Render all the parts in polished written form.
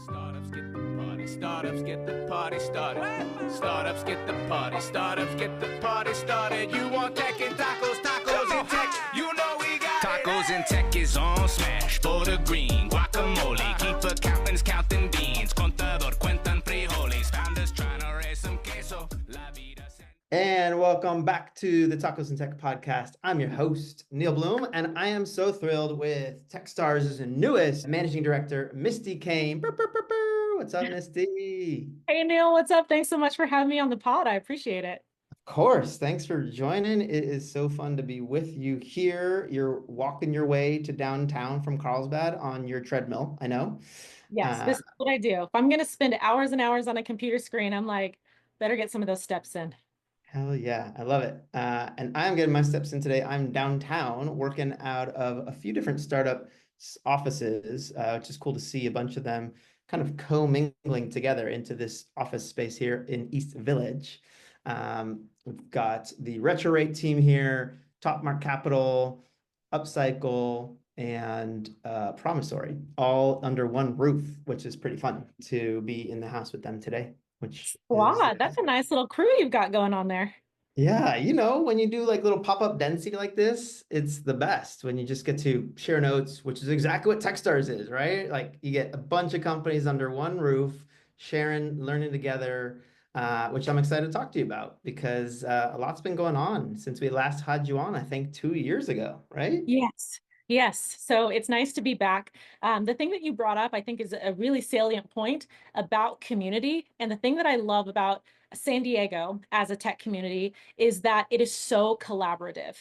Startups get the party, startups get the party started. Startups get the party, startups get the party started. You want tech and tacos, tacos and tech. You know we got tacos and tech is on smash. For the green, guacamole. Keep accountants counting beans. Contador cuentan frijoles. Founders trying to raise some queso. La vida. And welcome back to the Tacos and Tech podcast. I'm your host, Neal Bloom, and I am so thrilled with Techstars' newest managing director, Misti Cain. What's up, Misty? Hey, Neal, what's up? Thanks so much for having me on the pod. I appreciate it. Of course. Thanks for joining. It is so fun to be with you here. You're walking your way to downtown from Carlsbad on your treadmill, I know. Yes, this is what I do. If I'm going to spend hours and hours on a computer screen, I'm like, better get some of those steps in. Hell yeah, I love it. And I'm getting my steps in today. I'm downtown working out of a few different startup offices, which is cool to see a bunch of them kind of co-mingling together into this office space here in East Village. We've got the Retro Rate team here, Top Mark Capital, Upcycle, and Promissory, all under one roof, which is pretty fun to be in the house with them today. Wow, that's a nice little crew you've got going on there. Yeah, you know, when you do like little pop-up density like this, it's the best when you just get to share notes, which is exactly what Techstars is, right? Like you get a bunch of companies under one roof, sharing, learning together, which I'm excited to talk to you about because a lot's been going on since we last had you on, I think 2 years ago, right? Yes. Yes. So it's nice to be back. The thing that you brought up, I think, is a really salient point about community. And the thing that I love about San Diego as a tech community is that it is so collaborative.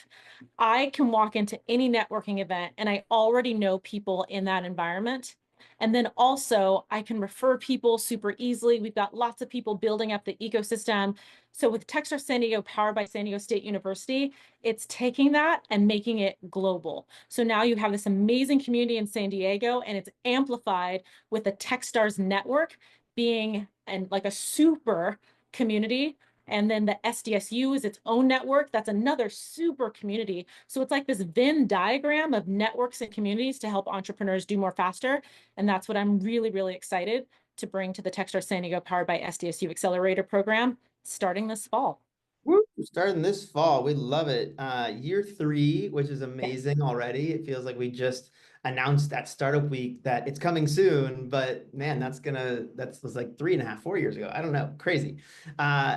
I can walk into any networking event and I already know people in that environment. And then also I can refer people super easily. We've got lots of people building up the ecosystem. So with Techstars San Diego, powered by San Diego State University, it's taking that and making it global. So now you have this amazing community in San Diego, and it's amplified with the Techstars network being like a super community. And then the SDSU is its own network. That's another super community. So it's like this Venn diagram of networks and communities to help entrepreneurs do more faster. And that's what I'm really, really excited to bring to the Techstars San Diego powered by SDSU accelerator program starting this fall. Woo! Starting this fall. We love it. Year 3, which is amazing already. It feels like we just announced at Startup Week that it's coming soon, but man, that was like 3.5, 4 years ago. I don't know, crazy.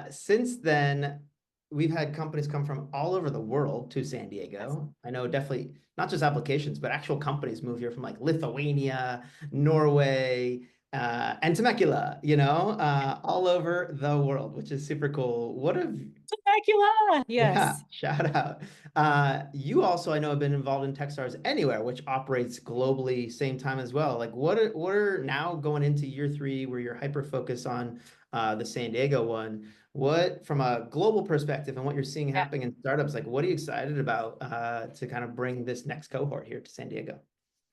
Since then, we've had companies come from all over the world to San Diego. I know definitely not just applications, but actual companies move here from like Lithuania, Norway, and Temecula, you know, all over the world, which is super cool. What have Temecula? Yes. Yeah, shout out. You also, I know, have been involved in Techstars Anywhere, which operates globally same time as well. Like what are now going into year 3 where you're hyper focused on the San Diego one? What, from a global perspective and what you're seeing happening in startups, like what are you excited about to kind of bring this next cohort here to San Diego?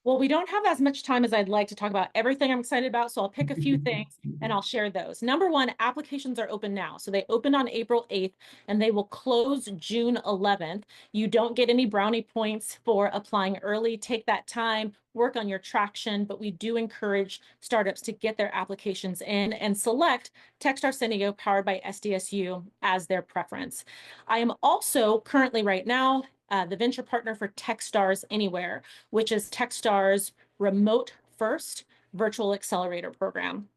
Well, we don't have as much time as I'd like to talk about everything I'm excited about, so I'll pick a few things and I'll share those. Number one, applications are open now. So they opened on April 8th and they will close June 11th. You don't get any brownie points for applying early. Take that time, work on your traction, but we do encourage startups to get their applications in and select Techstars San Diego powered by SDSU as their preference. I am also currently right now the venture partner for Techstars Anywhere, which is Techstars' remote first virtual accelerator program.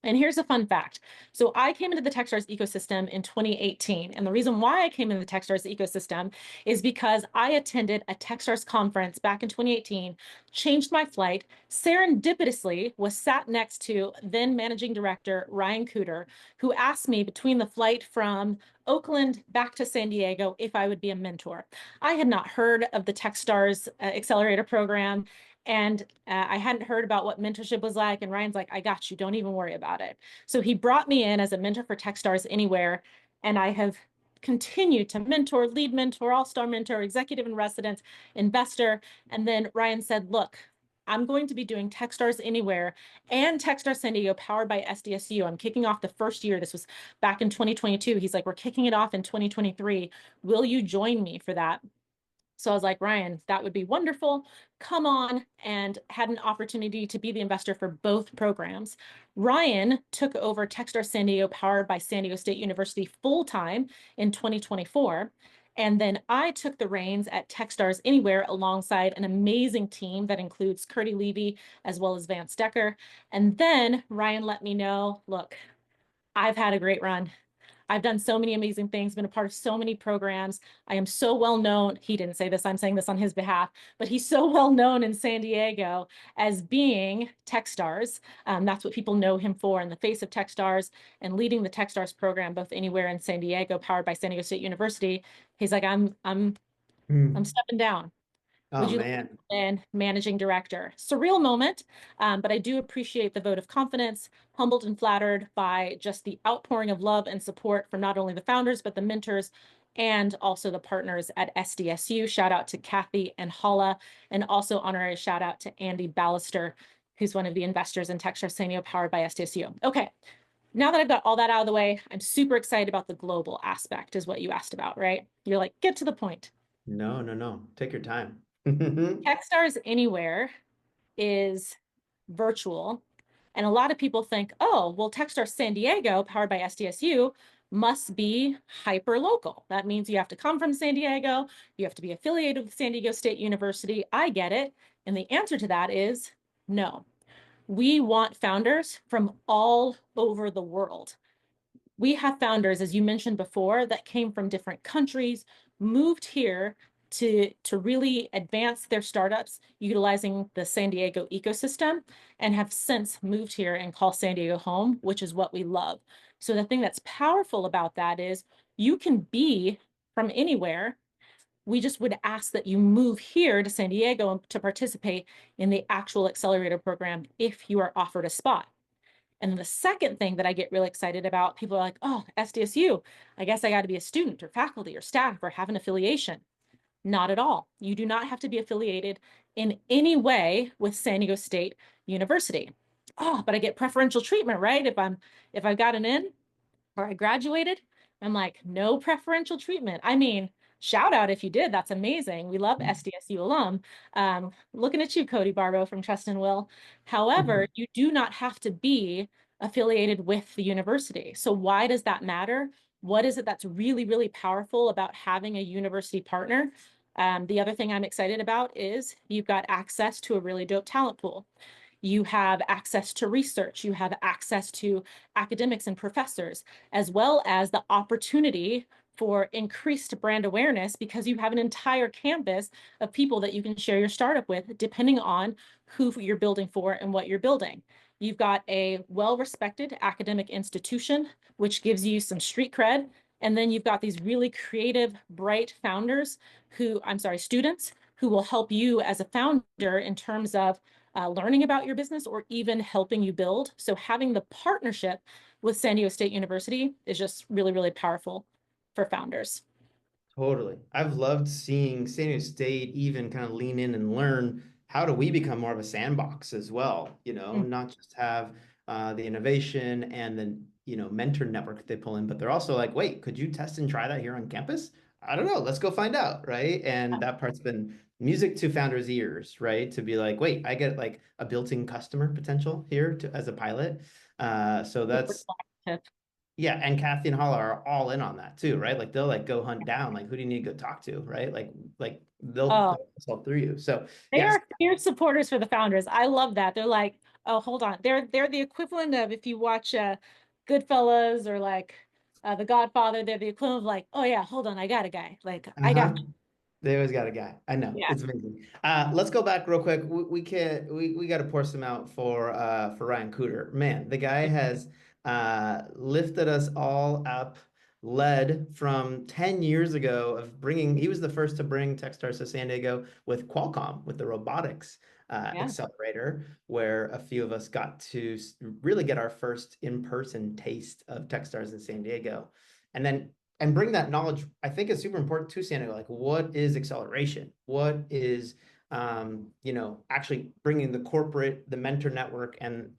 And here's a fun fact. So I came into the Techstars ecosystem in 2018. And the reason why I came into the Techstars ecosystem is because I attended a Techstars conference back in 2018, changed my flight, serendipitously was sat next to then managing director Ryan Cooter, who asked me between the flight from Oakland back to San Diego if I would be a mentor. I had not heard of the Techstars accelerator program. And I hadn't heard about what mentorship was like. And Ryan's like, I got you. Don't even worry about it. So he brought me in as a mentor for Techstars Anywhere. And I have continued to mentor, lead mentor, all-star mentor, executive in residence, investor. And then Ryan said, look, I'm going to be doing Techstars Anywhere and Techstars San Diego powered by SDSU. I'm kicking off the first year. This was back in 2022. He's like, we're kicking it off in 2023. Will you join me for that? So I was like, Ryan, that would be wonderful. Come on, and had an opportunity to be the investor for both programs. Ryan took over Techstars San Diego, powered by San Diego State University, full-time in 2024. And then I took the reins at Techstars Anywhere alongside an amazing team that includes Curdy Levy as well as Vance Decker. And then Ryan let me know, look, I've had a great run. I've done so many amazing things, been a part of so many programs. I am so well known. He didn't say this, I'm saying this on his behalf, but he's so well known in San Diego as being Techstars. That's what people know him for, in the face of Techstars and leading the Techstars program, both Anywhere in San Diego, powered by San Diego State University. He's like, I'm stepping down. Oh Would you like man. in managing director? Surreal moment, but I do appreciate the vote of confidence, humbled and flattered by just the outpouring of love and support from not only the founders, but the mentors and also the partners at SDSU. Shout out to Kathy and Hala, and also honorary shout out to Andy Ballister, who's one of the investors in Techstars San Diego, powered by SDSU. Okay, now that I've got all that out of the way, I'm super excited about the global aspect, is what you asked about, right? You're like, get to the point. No, no, no. Take your time. Techstars Anywhere is virtual. And a lot of people think, oh, well, Techstars San Diego, powered by SDSU, must be hyper local. That means you have to come from San Diego, you have to be affiliated with San Diego State University. I get it. And the answer to that is no. We want founders from all over the world. We have founders, as you mentioned before, that came from different countries, moved here to really advance their startups utilizing the San Diego ecosystem, and have since moved here and call San Diego home, which is what we love. So the thing that's powerful about that is you can be from anywhere. We just would ask that you move here to San Diego to participate in the actual accelerator program if you are offered a spot. And then the second thing that I get really excited about, people are like, oh, SDSU, I guess I got to be a student or faculty or staff or have an affiliation. Not at all. You do not have to be affiliated in any way with San Diego State University. Oh, but I get preferential treatment, right? If I've got an in or I graduated, I'm like, no preferential treatment. I mean, shout out if you did. That's amazing. We love SDSU alum. Looking at you, Cody Barbo from Trust and Will. However, you do not have to be affiliated with the university. So why does that matter? What is it that's really, really powerful about having a university partner? The other thing I'm excited about is you've got access to a really dope talent pool. You have access to research, you have access to academics and professors, as well as the opportunity for increased brand awareness because you have an entire campus of people that you can share your startup with, depending on who you're building for and what you're building. You've got a well-respected academic institution, which gives you some street cred. And then you've got these really creative, bright founders students who will help you as a founder in terms of learning about your business or even helping you build. So having the partnership with San Diego State University is just really, really powerful for founders. Totally. I've loved seeing San Diego State even kind of lean in and learn how do we become more of a sandbox as well, not just have the innovation and the, mentor network they pull in, but they're also like, wait, could you test and try that here on campus? I don't know. Let's go find out. Right. And that part's been music to founders' ears, right? To be like, wait, I get like a built-in customer potential here as a pilot. So that's, yeah, and Kathy and Hala are all in on that too, right? Like they'll like go hunt down, like who do you need to go talk to, right? Like they'll solve through you. So they yes, are fierce supporters for the founders. I love that. They're like, oh, hold on. They're the equivalent of, if you watch Goodfellas or like The Godfather, they're the equivalent of like, oh yeah, hold on, I got a guy. Like I got you. they always got a guy. I know. Yeah. It's amazing. Let's go back real quick. We got to pour some out for Ryan Cooter. Man, the guy has lifted us all up, led from 10 years ago of he was the first to bring Techstars to San Diego with Qualcomm, with the robotics accelerator, where a few of us got to really get our first in-person taste of Techstars in San Diego. And bring that knowledge, I think is super important to San Diego. Like, what is acceleration? What is, actually bringing the mentor network and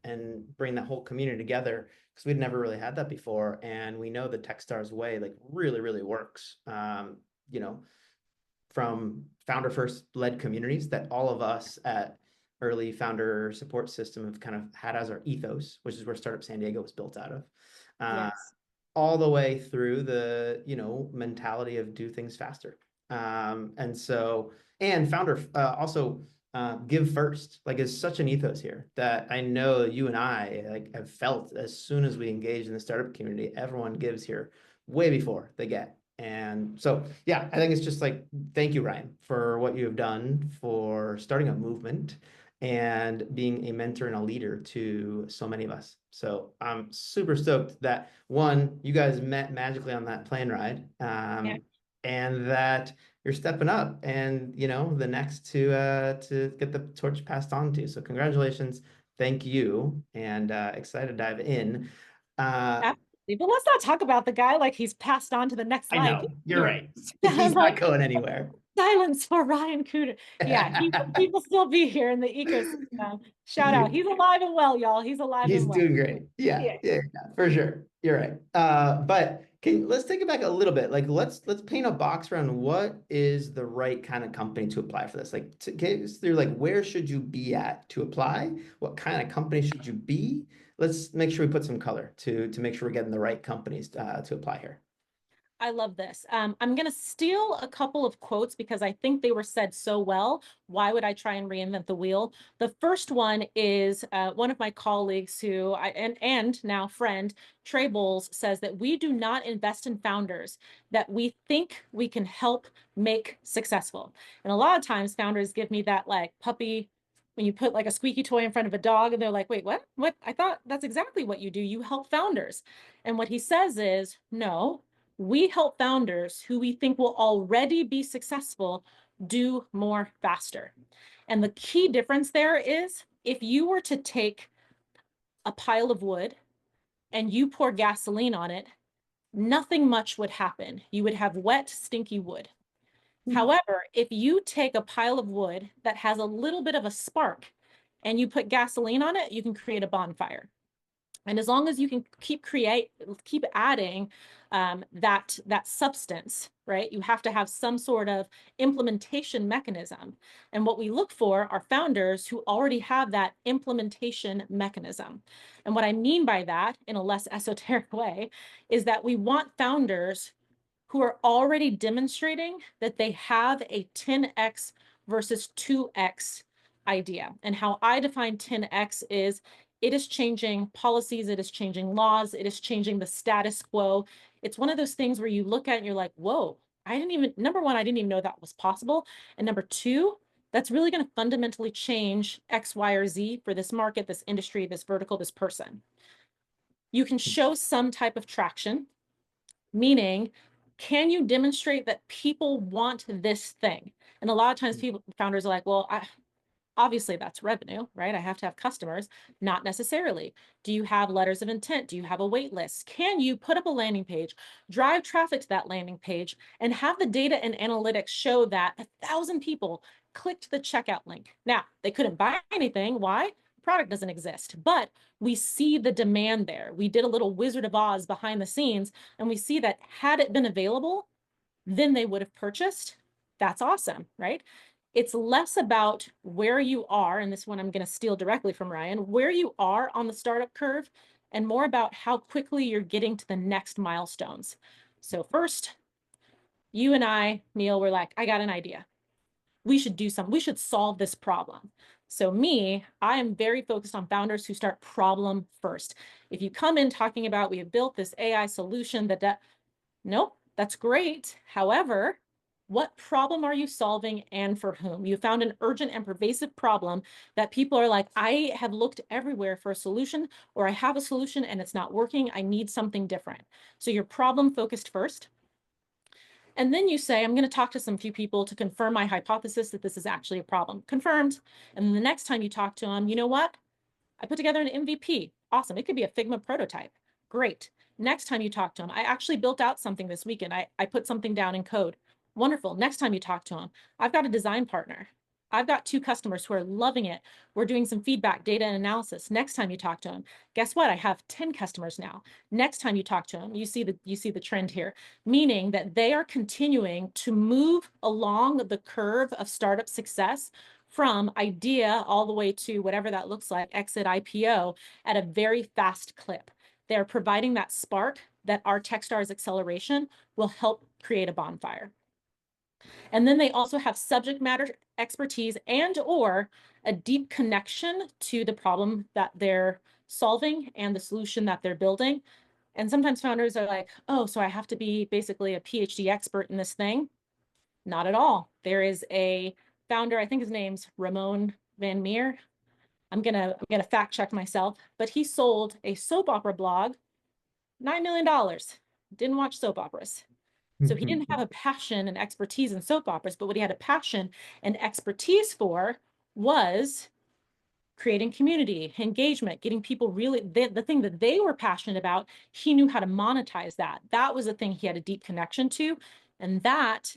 bring that whole community together, because we'd never really had that before. And we know the Techstars way, like really, really works, from founder first led communities that all of us at Early Founder Support System have kind of had as our ethos, which is where Startup San Diego was built out of. Yes. All the way through the, mentality of do things faster. And founder also give first, like, is such an ethos here that I know you and I like have felt as soon as we engage in the startup community, everyone gives here way before they get. And so, yeah, I think it's just like, thank you, Ryan, for what you have done for starting a movement and being a mentor and a leader to so many of us. So I'm super stoked that, one, you guys met magically on that plane ride, Yeah. and that you're stepping up and, the next to get the torch passed on to. So congratulations. Thank you. And excited to dive in. Absolutely. But let's not talk about the guy like he's passed on to the next I life. know, you're right. I'm He's like, not going anywhere. silence for Ryan Cooter. Yeah, he will still be here in the ecosystem. Shout out. He's alive and well, y'all. He's alive He's and well. doing great. Yeah, Yeah. yeah, for sure. You're right. But let's take it back a little bit. Like, let's paint a box around what is the right kind of company to apply for this. Like, get us through, like, where should you be at to apply? What kind of company should you be? Let's make sure we put some color to make sure we're getting the right companies to apply here. I love this. I'm going to steal a couple of quotes because I think they were said so well. Why would I try and reinvent the wheel? The first one is one of my colleagues who and now friend, Trey Bowles, says that we do not invest in founders that we think we can help make successful. And a lot of times founders give me that like puppy, when you put like a squeaky toy in front of a dog and they're like, wait, what? What? I thought that's exactly what you do. You help founders. And what he says is, no, we help founders who we think will already be successful do more faster. And the key difference there is if you were to take a pile of wood and you pour gasoline on it, nothing much would happen. You would have wet, stinky wood. However, if you take a pile of wood that has a little bit of a spark and you put gasoline on it, you can create a bonfire. And as long as you can keep adding that substance, right? You have to have some sort of implementation mechanism. And what we look for are founders who already have that implementation mechanism. And what I mean by that, in a less esoteric way, is that we want founders who are already demonstrating that they have a 10x versus 2x idea. And how I define 10x is it is changing policies, it is changing laws, it is changing the status quo. It's one of those things where you look at it and you're like, whoa, number one, I didn't even know that was possible. And number two, that's really going to fundamentally change X, Y, or Z for this market, this industry, this vertical, this person. You can show some type of traction, meaning, can you demonstrate that people want this thing? And a lot of times founders are like, well, obviously that's revenue, right? I have to have customers. Not necessarily. Do you have letters of intent? Do you have a wait list? Can you put up a landing page, drive traffic to that landing page, and have the data and analytics show that 1,000 people clicked the checkout link? Now, they couldn't buy anything. Why? The product doesn't exist, but we see the demand there. We did a little Wizard of Oz behind the scenes, and we see that had it been available, then they would have purchased. That's awesome, right? It's less about where you are, and this one I'm going to steal directly from Ryan, where you are on the startup curve, and more about how quickly you're getting to the next milestones. So first, you and I, Neal, were like, I got an idea. We should do something. We should solve this problem. So I am very focused on founders who start problem first. If you come in talking about we have built this AI solution nope, that's great. However, what problem are you solving and for whom? You found an urgent and pervasive problem that people are like, I have looked everywhere for a solution, or I have a solution and it's not working. I need something different. So you're problem focused first. And then you say, I'm going to talk to some few people to confirm my hypothesis that this is actually a problem. Confirmed. And then the next time you talk to them, you know what? I put together an MVP. Awesome. It could be a Figma prototype. Great. Next time you talk to them, I actually built out something this weekend. I put something down in code. Wonderful. Next time you talk to them, I've got a design partner. I've got 2 customers who are loving it. We're doing some feedback, data and analysis. Next time you talk to them, guess what? I have 10 customers now. Next time you talk to them, you see the trend here, meaning that they are continuing to move along the curve of startup success from idea all the way to whatever that looks like, exit IPO, at a very fast clip. They're providing that spark that our Techstars acceleration will help create a bonfire. And then they also have subject matter expertise and or a deep connection to the problem that they're solving and the solution that they're building. And sometimes founders are like, oh, so I have to be basically a PhD expert in this thing. Not at all. There is a founder, I think his name's Ramon Van Meer. I'm gonna fact check myself, but he sold a soap opera blog, $9 million. Didn't watch soap operas. So he didn't have a passion and expertise in soap operas, but what he had a passion and expertise for was creating community, engagement, getting people really, the thing that they were passionate about, he knew how to monetize that. That was the thing he had a deep connection to. And that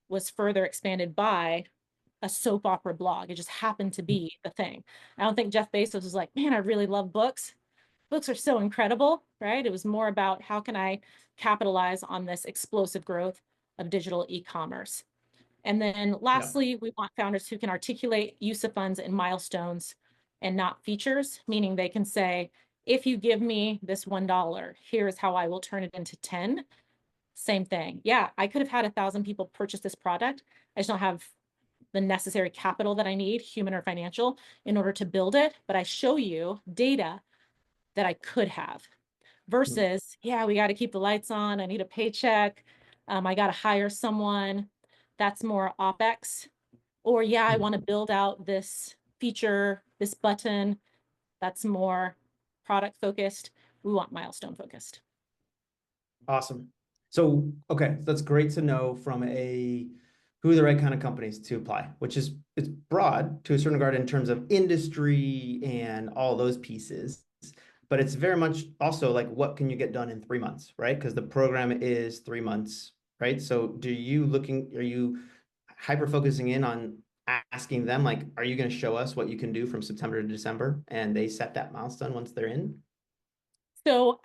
was further expanded by a soap opera blog. It just happened to be the thing. I don't think Jeff Bezos was like, man, I really love books. Books are so incredible, right? It was more about how can I capitalize on this explosive growth of digital e-commerce. And then lastly, we want founders who can articulate use of funds in milestones and not features, meaning they can say, if you give me this $1, here's how I will turn it into 10. Same thing. Yeah, I could have had 1,000 people purchase this product. I just don't have the necessary capital that I need, human or financial, in order to build it. But I show you data that I could have versus, yeah, we got to keep the lights on. I need a paycheck. I got to hire someone. That's more OpEx. Or yeah, I want to build out this feature, this button. That's more product focused. We want milestone focused. Awesome. So, okay, that's great to know from who are the right kind of companies to apply, which is it's broad to a certain regard in terms of industry and all those pieces. But it's very much also like what can you get done in 3 months, right? Because the program is 3 months, right? So are you hyper focusing in on asking them, like, are you going to show us what you can do from September to December? And they set that milestone once they're in? So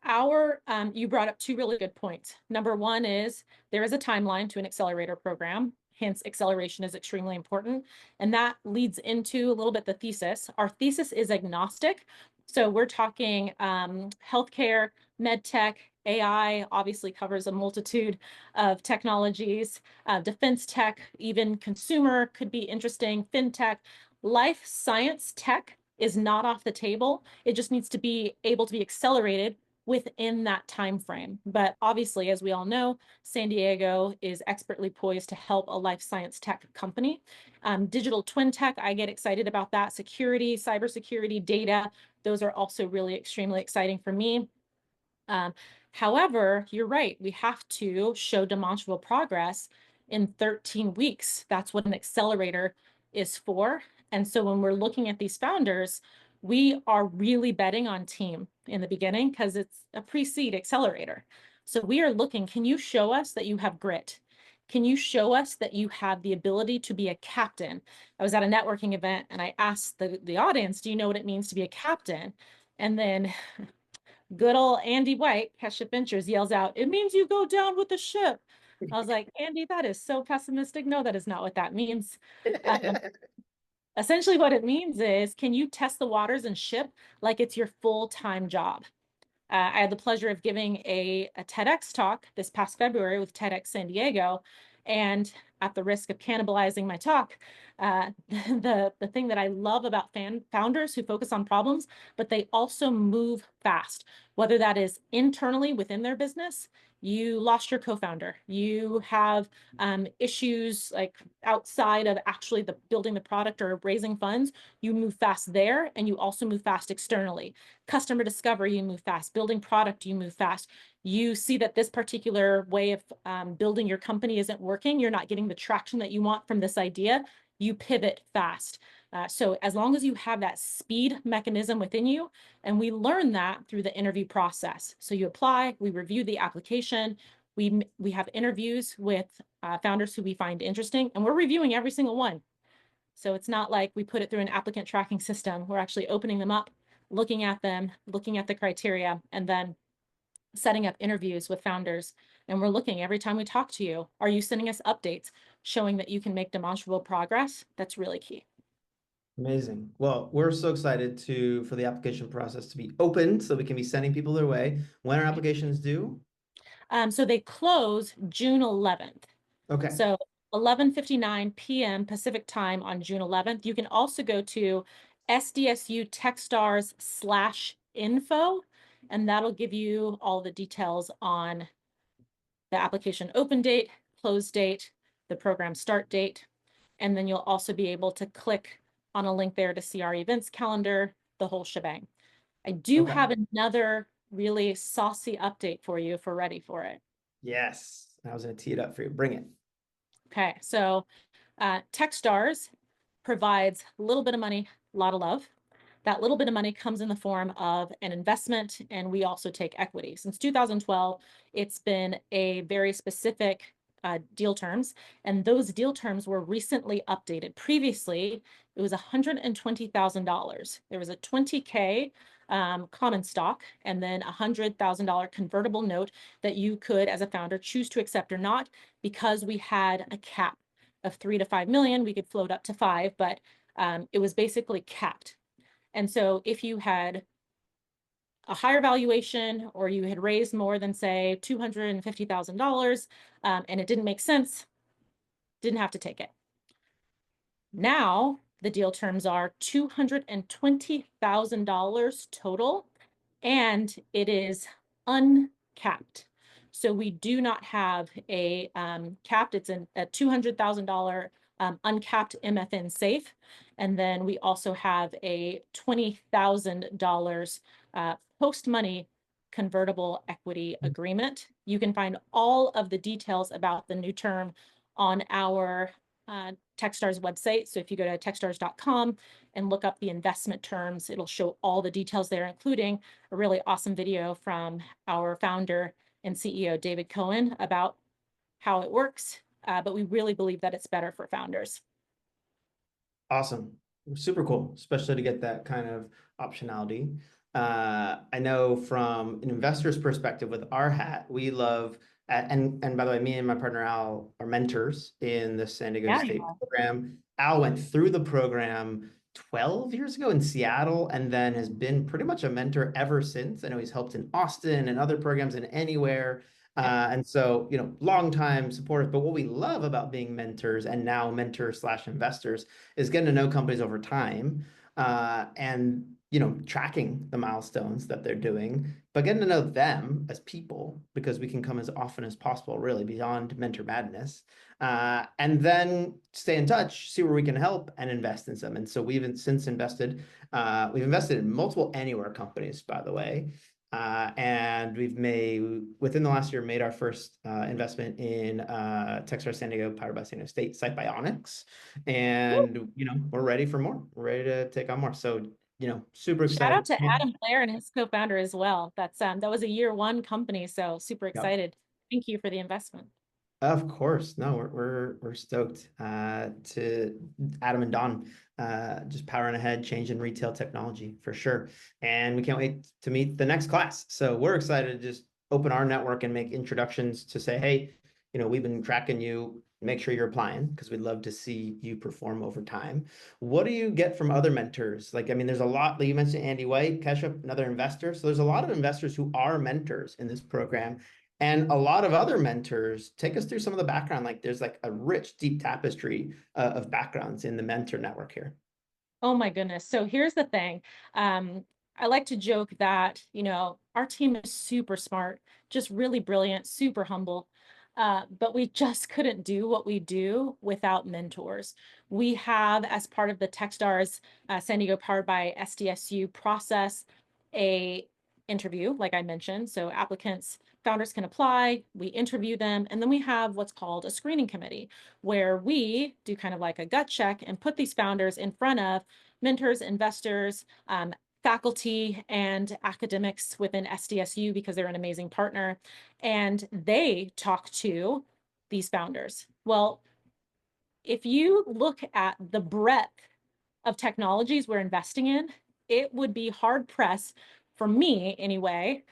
you brought up 2 really good points. Number 1 is there is a timeline to an accelerator program. Hence, acceleration is extremely important. And that leads into a little bit the thesis. Our thesis is agnostic. So we're talking healthcare, med tech, AI obviously covers a multitude of technologies, defense tech, even consumer could be interesting, fintech, life science tech is not off the table. It just needs to be able to be accelerated within that time frame. But obviously, as we all know, San Diego is expertly poised to help a life science tech company. Digital twin tech, I get excited about that. Security, cybersecurity, data, those are also really extremely exciting for me. However, you're right, we have to show demonstrable progress in 13 weeks. That's what an accelerator is for. And so when we're looking at these founders, we are really betting on team in the beginning because it's a pre-seed accelerator. So we are looking, can you show us that you have grit? Can you show us that you have the ability to be a captain? I was at a networking event and I asked the audience, do you know what it means to be a captain? And then good old Andy White, Ship Ventures, yells out, it means you go down with the ship. I was like, Andy, that is so pessimistic. No, that is not what that means. Essentially what it means is, can you test the waters and ship like it's your full-time job? I had the pleasure of giving a TEDx talk this past February with TEDx San Diego. And at the risk of cannibalizing my talk, the thing that I love about founders who focus on problems, but they also move fast, whether that is internally within their business, you lost your co-founder, you have issues like outside of actually building the product or raising funds, you move fast there, and you also move fast externally. Customer discovery, you move fast. Building product, you move fast. You see that this particular way of building your company isn't working, you're not getting the traction that you want from this idea, you pivot fast. So as long as you have that speed mechanism within you, and we learn that through the interview process. So you apply, we review the application, we have interviews with founders who we find interesting, and we're reviewing every single one. So it's not like we put it through an applicant tracking system. We're actually opening them up, looking at them, looking at the criteria, and then setting up interviews with founders. And we're looking every time we talk to you, are you sending us updates showing that you can make demonstrable progress? That's really key. Amazing. Well, we're so excited for the application process to be open so we can be sending people their way. When are applications due? So they close June 11th. Okay. So 11:59 p.m. Pacific time on June 11th. You can also go to SDSU Techstars/info, and that'll give you all the details on the application open date, close date, the program start date, and then you'll also be able to click on a link there to see our events calendar, the whole shebang. I do Okay. have another really saucy update for you if we're ready for it. Yes. I was going to tee it up for you. Bring it. Okay, so Techstars provides a little bit of money, a lot of love. That little bit of money comes in the form of an investment, and we also take equity. Since 2012, it's been a very specific deal terms, and those deal terms were recently updated. Previously, it was $120,000. There was a 20K common stock, and then a $100,000 convertible note that you could, as a founder, choose to accept or not. Because we had a cap of 3 to 5 million, we could float up to 5, but it was basically capped. And so if you had a higher valuation or you had raised more than, say, $250,000 and it didn't make sense, didn't have to take it. Now the deal terms are $220,000 total, and it is uncapped. So we do not have a capped. It's a $200,000 uncapped MFN safe. And then we also have a $20,000 post-money convertible equity agreement. You can find all of the details about the new term on our Techstars website. So if you go to techstars.com and look up the investment terms, it'll show all the details there, including a really awesome video from our founder and CEO, David Cohen, about how it works. But we really believe that it's better for founders. Awesome. Super cool, especially to get that kind of optionality. I know from an investor's perspective with our hat, we love, and by the way, me and my partner Al are mentors in the San Diego State program. Al went through the program 12 years ago in Seattle and then has been pretty much a mentor ever since. I know he's helped in Austin and other programs and anywhere. And so, long time supporters. But what we love about being mentors and now mentors/investors is getting to know companies over time and, tracking the milestones that they're doing, but getting to know them as people, because we can come as often as possible, really beyond mentor madness. And then stay in touch, see where we can help and invest in some. And so we've since invested, we've invested in multiple Anywhere companies, by the way. And we've within the last year, made our first investment in Techstars San Diego, powered by San Diego State, Site Bionics. And, we're ready for more. We're ready to take on more. So, super excited. Shout out to Adam Blair and his co-founder as well. That was a year one company. So super excited. Thank you for the investment. Of course. No, we're stoked to Adam and Don just powering ahead, changing retail technology for sure. And we can't wait to meet the next class. So we're excited to just open our network and make introductions to say, hey, we've been tracking you. Make sure you're applying because we'd love to see you perform over time. What do you get from other mentors? There's a lot, like you mentioned, Andy White, Keshup, another investor. So there's a lot of investors who are mentors in this program. And a lot of other mentors. Take us through some of the background. There's a rich, deep tapestry of backgrounds in the mentor network here. Oh my goodness. So here's the thing. I like to joke that, our team is super smart, just really brilliant, super humble. But we just couldn't do what we do without mentors. We have, as part of the Techstars San Diego powered by SDSU process, a interview, like I mentioned. So founders can apply, we interview them, and then we have what's called a screening committee, where we do kind of like a gut check and put these founders in front of mentors, investors, faculty, and academics within SDSU, because they're an amazing partner, and they talk to these founders. Well, if you look at the breadth of technologies we're investing in, it would be hard pressed for me anyway,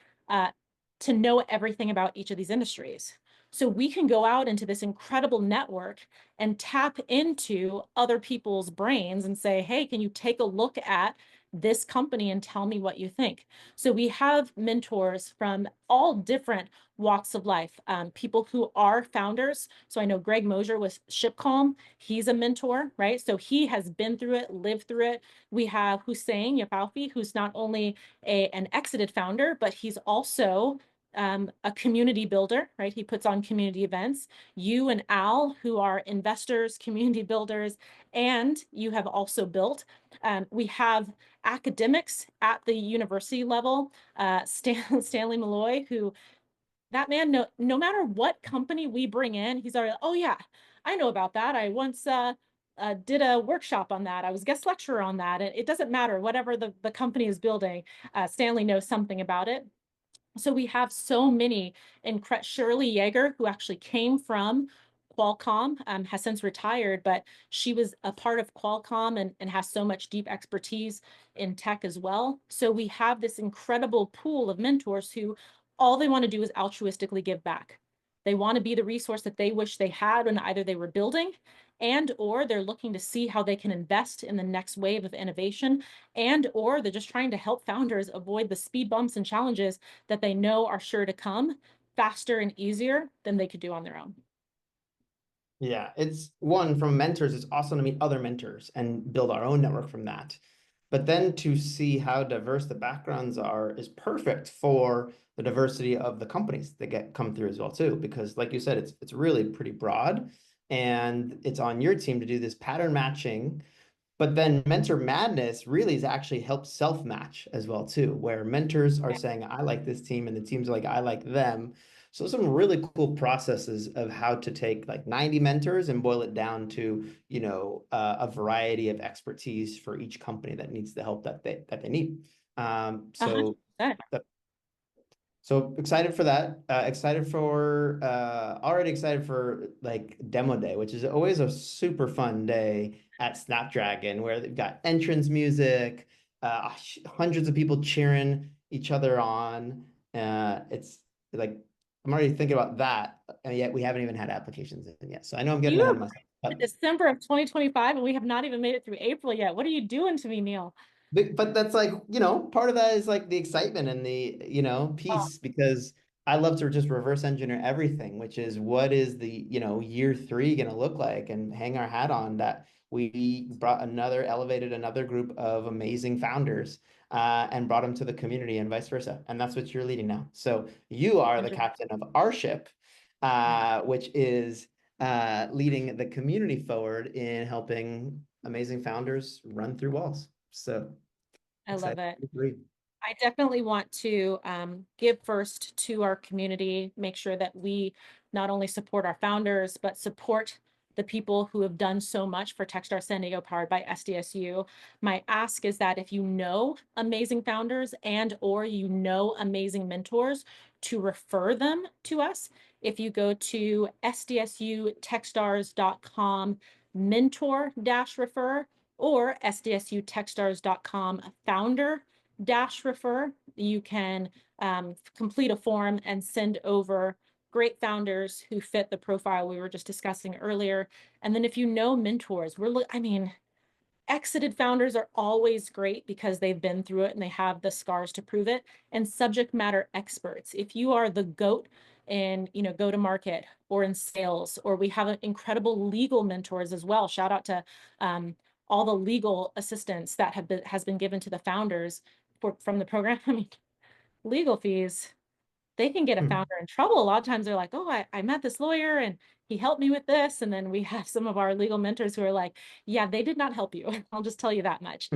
to know everything about each of these industries. So we can go out into this incredible network and tap into other people's brains and say, hey, can you take a look at this company and tell me what you think? So we have mentors from all different walks of life, people who are founders. So I know Greg Mosier with ShipCalm. He's a mentor, right? So he has been through it, lived through it. We have Hussein Yafalfi, who's not only an exited founder, but he's also a community builder, right? He puts on community events. You and Al, who are investors, community builders, and you have also built. We have academics at the university level, Stanley Malloy, who that man, no matter what company we bring in, he's already, oh yeah, I know about that. I once did a workshop on that. I was guest lecturer on that. And it doesn't matter, whatever the company is building, Stanley knows something about it. So we have so many, and Shirley Yeager, who actually came from Qualcomm, has since retired, but she was a part of Qualcomm and has so much deep expertise in tech as well. So we have this incredible pool of mentors who all they want to do is altruistically give back. They want to be the resource that they wish they had when either they were building and or they're looking to see how they can invest in the next wave of innovation, and or they're just trying to help founders avoid the speed bumps and challenges that they know are sure to come faster and easier than they could do on their own. Yeah, it's one from mentors. It's awesome to meet other mentors and build our own network from that. But then to see how diverse the backgrounds are is perfect for the diversity of the companies that come through as well too. Because like you said, it's really pretty broad, and it's on your team to do this pattern matching. But then mentor madness really is actually help self-match as well too, where mentors are saying, I like this team, and the teams are like, I like them. So some really cool processes of how to take like 90 mentors and boil it down to, a variety of expertise for each company that needs the help that they need. So 100%. so excited for that. Already excited for like demo day, which is always a super fun day at Snapdragon, where they've got entrance music, hundreds of people cheering each other on. It's like I'm already thinking about that, and yet we haven't even had applications in yet. So I know I'm getting You ahead are of myself. December of 2025, and we have not even made it through April yet. What are you doing to me, Neal? But that's like, part of that is like the excitement and the, Oh, piece, because I love to just reverse engineer everything, which is what is the, year three going to look like, and hang our hat on that we elevated another group of amazing founders and brought them to the community and vice versa. And that's what you're leading now. So you are the 100%. captain of our ship, which is leading the community forward in helping amazing founders run through walls. So I love excited it. to agree. I definitely want to give first to our community, make sure that we not only support our founders, but support the people who have done so much for Techstars San Diego powered by SDSU. My ask is that if you know amazing founders and or amazing mentors, to refer them to us. If you go to sdsutechstars.com mentor-refer or sdsutechstars.com founder-refer, you can complete a form and send over great founders who fit the profile we were just discussing earlier. And then if you know mentors, exited founders are always great because they've been through it and they have the scars to prove it. And subject matter experts, if you are the GOAT in go to market or in sales, or we have incredible legal mentors as well. Shout out to all the legal assistance that has been given to the founders from the program. I mean, legal fees, they can get a founder in trouble. A lot of times they're like, oh, I met this lawyer and he helped me with this. And then we have some of our legal mentors who are like, yeah, they did not help you. I'll just tell you that much.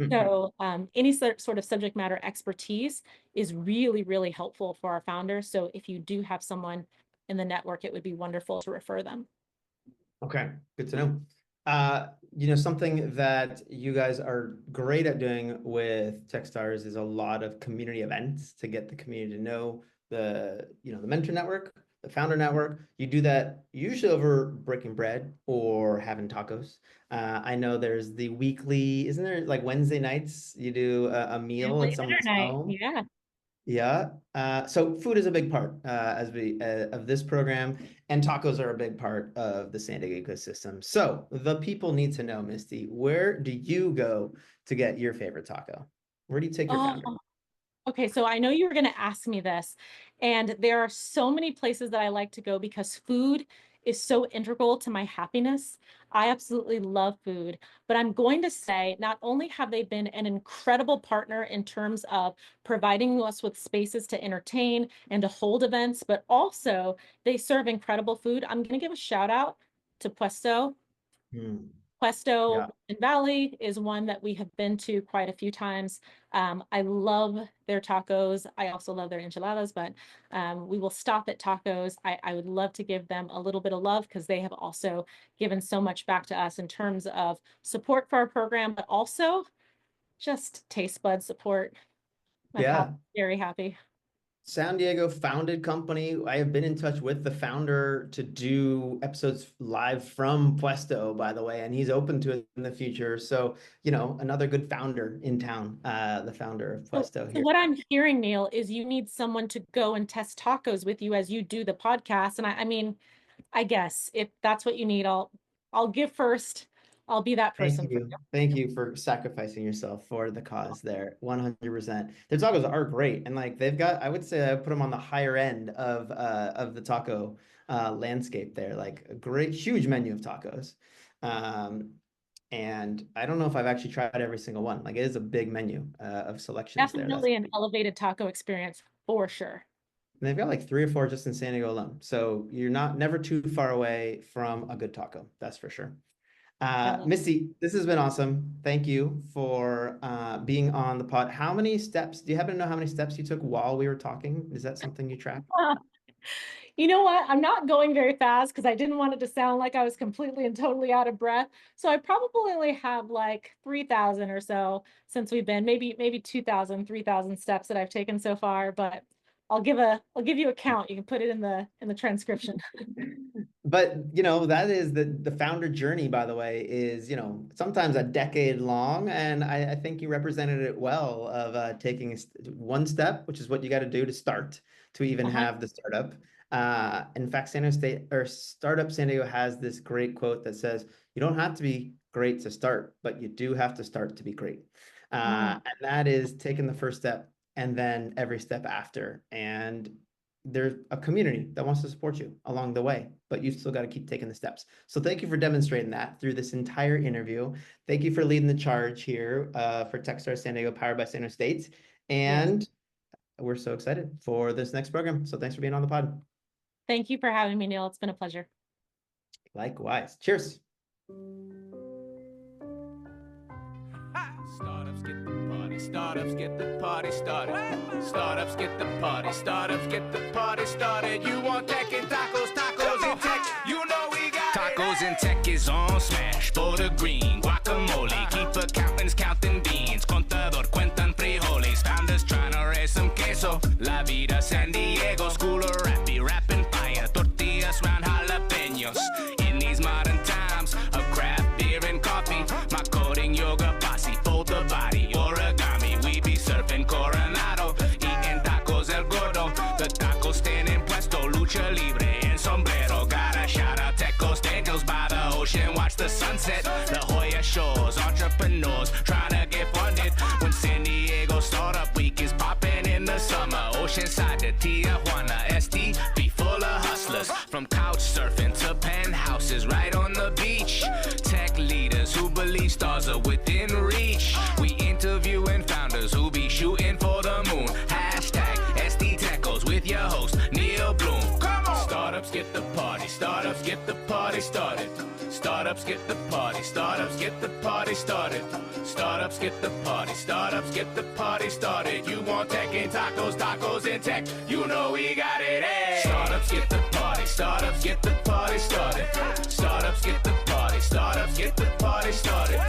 So any sort of subject matter expertise is really, really helpful for our founders. So if you do have someone in the network, it would be wonderful to refer them. Okay, good to know. Something that you guys are great at doing with Techstars is a lot of community events to get the community to know the mentor network, the Founder Network. You do that usually over breaking bread or having tacos. I know there's the weekly, isn't there like Wednesday nights? You do a meal at Family dinner someone's night. home. Yeah. Yeah. So food is a big part of this program, and tacos are a big part of the San Diego ecosystem. So the people need to know, Misty, where do you go to get your favorite taco? Where do you take your founder? Okay, so I know you were going to ask me this, and there are so many places that I like to go because food is so integral to my happiness. I absolutely love food, but I'm going to say not only have they been an incredible partner in terms of providing us with spaces to entertain and to hold events, but also they serve incredible food. I'm going to give a shout out to Puesto. Hmm. Puesto Yeah. in Valley is one that we have been to quite a few times. I love their tacos. I also love their enchiladas, but we will stop at tacos. I would love to give them a little bit of love because they have also given so much back to us in terms of support for our program, but also just taste bud support. Yeah. Very happy. San Diego founded company. I have been in touch with the founder to do episodes live from Puesto, by the way, and he's open to it in the future. So, another good founder in town, the founder of Puesto So here. what I'm hearing, Neal, is you need someone to go and test tacos with you as you do the podcast. And I mean, I guess if that's what you need, I'll give first. I'll be that person for you. Thank you for sacrificing yourself for the cause there. 100%. Their tacos are great. And like they've got, I would say I put them on the higher end of the taco landscape there. Like a great, huge menu of tacos. And I don't know if I've actually tried every single one. Like it is a big menu of selections there. Definitely an elevated taco experience for sure. And they've got like 3 or 4 just in San Diego alone. So you're never too far away from a good taco. That's for sure. Misty, this has been awesome. Thank you for being on the pod. How many steps, do you happen to know how many steps you took while we were talking? Is that something you track? You know what? I'm not going very fast because I didn't want it to sound like I was completely and totally out of breath. So I probably only have like 3,000 or so since we've been, maybe 2,000, 3,000 steps that I've taken so far, but I'll give you a count. You can put it in the transcription. But that is the founder journey, by the way, is sometimes a decade long, and I think you represented it well of taking one step, which is what you got to do to start to even have the startup. In fact, San Diego State or Startup San Diego has this great quote that says, "You don't have to be great to start, but you do have to start to be great." And that is taking the first step and then every step after. And there's a community that wants to support you along the way, but you still got to keep taking the steps. So thank you for demonstrating that through this entire interview. Thank you for leading the charge here for Techstars San Diego, powered by San Diego State. And we're so excited for this next program. So thanks for being on the pod. Thank you for having me, Neal. It's been a pleasure. Likewise. Cheers. Startups get the party, startups get the party started. Startups get the party, startups get the party started. You want tech and tacos, tacos and tech, you know we got tacos and tech is on smash. For the green, guacamole, keep accountants counting beans. Contador cuentan frijoles, founders trying to raise some queso. La vida San Diego, school of rapping fire. Tortillas round jalapenos. In these modern times of craft beer and coffee, my coding yoga posse, fold the body, origami. We be surfing Coronado, eating tacos el gordo. The taco stand in Puesto, lucha libre and sombrero. Gotta shout out Tecos, Daniels by the ocean, watch the sunset. La Jolla shores, entrepreneurs trying to get funded. When San Diego Startup Week is popping in the summer, Oceanside to Tijuana, SD be full of hustlers. From couch surfing to penthouses right on the beach. Tech leaders who believe stars are within reach. We interviewing founders who be shooting for the moon. Hashtag SD Techos with your host, Neal Bloom. Come on! Startups get the party, startups get the party started. Startups get the party, startups get the party started. Startups get the party, startups get the party started. You want tech and tacos, tacos and tech, you know we got it, hey! Startups get the party, startups get the party started. Startups get the party, startups get the party started.